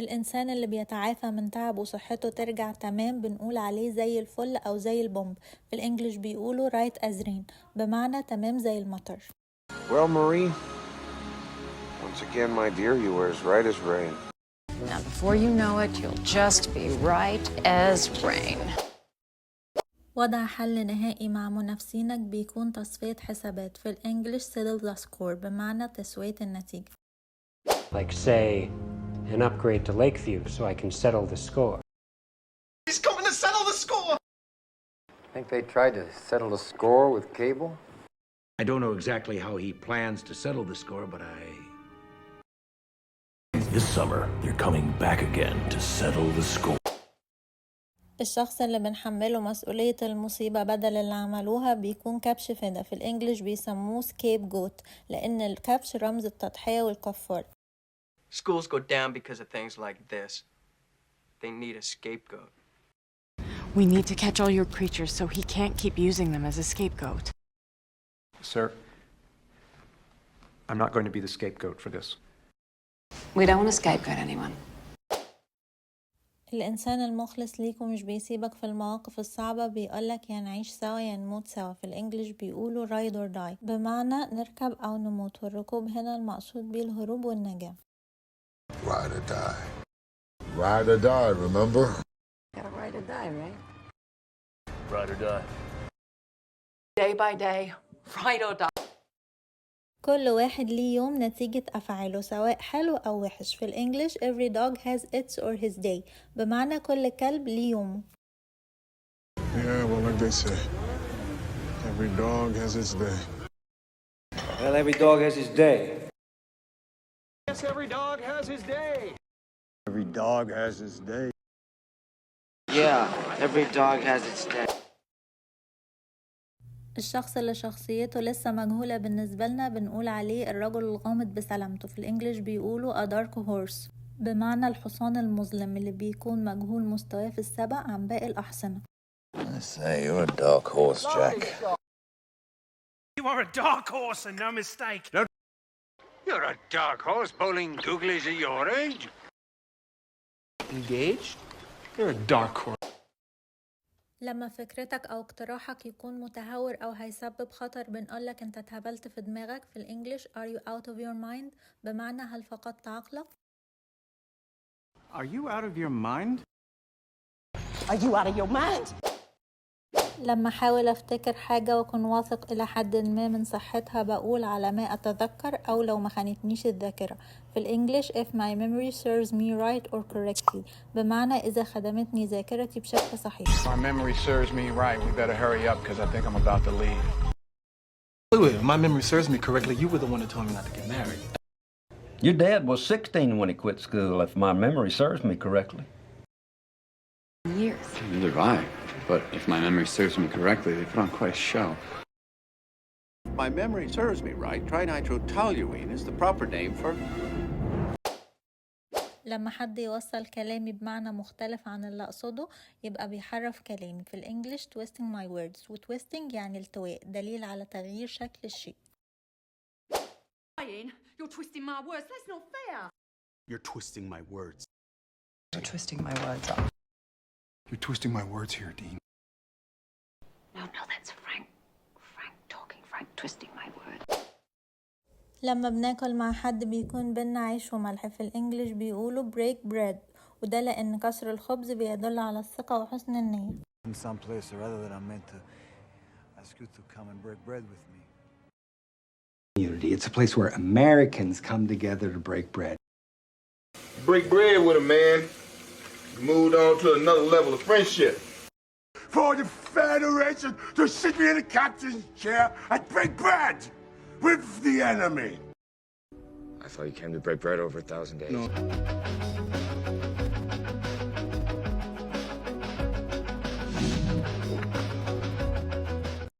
الإنسان اللي بيتعافى من تعب وصحته ترجع تمام بنقول عليه زي الفل أو زي البومب. في الإنجليش بيقولوا right as rain، بمعنى تمام زي المطر. Well, Marie, once again, my dear, you were as right as rain. Now, before you know it, you'll just be right as rain. وضع حل نهائي مع منافسينك بيكون تصفية حسابات. في الإنجليش settle the score، بمعنى تسوية النتيجة. Like say, an upgrade to Lakeview so I can settle the score. He's coming to settle the score! Think they tried to settle the score with Cable? I don't know exactly how he plans to settle the score, but This summer, they're coming back again to settle the score. الشخص اللي بنحمله مسؤولية المصيبة بدل اللي عملوها بيكون كبش فدا. في الإنجليش بيسموه سكيب جوت، لأن الكبش رمز التضحية والكفار. Schools go down because of things like this. They need a scapegoat. We need to catch all your preachers so he can't keep using them as a scapegoat. Sir, I'm not going to be the scapegoat for this. We don't want to scapegoat anyone. الإنسان المخلص ليكم مش بيسيبك في المواقف الصعبة، بيقولك يا نعيش سوا يا نموت سوا. في الإنجليش بيقولوا ride or die، بمعنى نركب أو نموت، والركوب هنا المقصود بيه الهروب والنجاة. Ride or die. Ride or die, remember? Gotta ride or die, right? Ride or die. Day by day, ride or die. كل واحد ليه يوم نتيجة أفعاله سواء حلو أو وحش. في الإنجليش every dog has its or his day، بمعنى كل كلب ليه يومه. Yeah, well, like they say, every dog has its day. Well, every dog has his day. Yes, every dog has his day. Every dog has its day. Yeah, every dog has its day. الشخص اللي شخصيته لسه مجهولة بالنسبة لنا بنقول عليه الرجل الغامض بسلامته. في الإنجليش بيقولوا a dark horse، بمعنى الحصان المظلم اللي بيكون مجهول مستواه في السبق عن باقي الأحصنة. I say, you're a dark horse, Jack. You are a dark horse and no mistake. you're a dark horse bowling googlies at your age. Engaged? You're a dark horse. لما فكرتك أو اقتراحك يكون متهور أو هيسبب خطر بنقولك أنت اتهبلت في دماغك. في الإنجليش are you out of your mind، بمعنى هل فقدت عقلك؟ Are you out of your mind? Are you out of your mind? لما أحاول أفتكر حاجة وأكون واثق إلى حد ما من صحتها بقول على ما أتذكر، أو لو ما خانتنيش الذاكرة. في الإنجليش if my memory serves me right or correctly، بمعنى إذا خدمتني ذاكرتي بشكل صحيح. My memory serves me right. We better hurry up because I think I'm about to leave. Wait, if my memory serves me correctly, you were the one that told me not to get married. Your dad was 16 when he quit school, if my memory serves me correctly. Years. Neither have I. But if my memory serves me correctly, they put on quite a show. If my memory serves me right, trinitrotoluene is the proper name for... لما حد يوصل كلامي بمعنى مختلف عن اللي أقصده يبقى بيحرف كلامي. في الإنجليش twisting my words، وtwisting يعني التواء، دليل على تغيير شكل الشيء. You're twisting my words. That's not fair. You're twisting my words. You're twisting my words. You're twisting my words here, Dean. No, that's Frank. Frank talking. Frank twisting my words. لما بناكل مع حد بيكون بينا عيش وملح. في الإنجليش بيقولوا break bread، وده لأن كسر الخبز بيدل على الثقة وحسن النية. In some place or other that I'm meant to ask you to come and break bread with me. Community. It's a place where Americans come together to break bread. Break bread with a man. Moved on to another level of friendship. For the Federation to sit me in the captain's chair and break bread with the enemy. I thought you came to break bread over 1,000 days. No.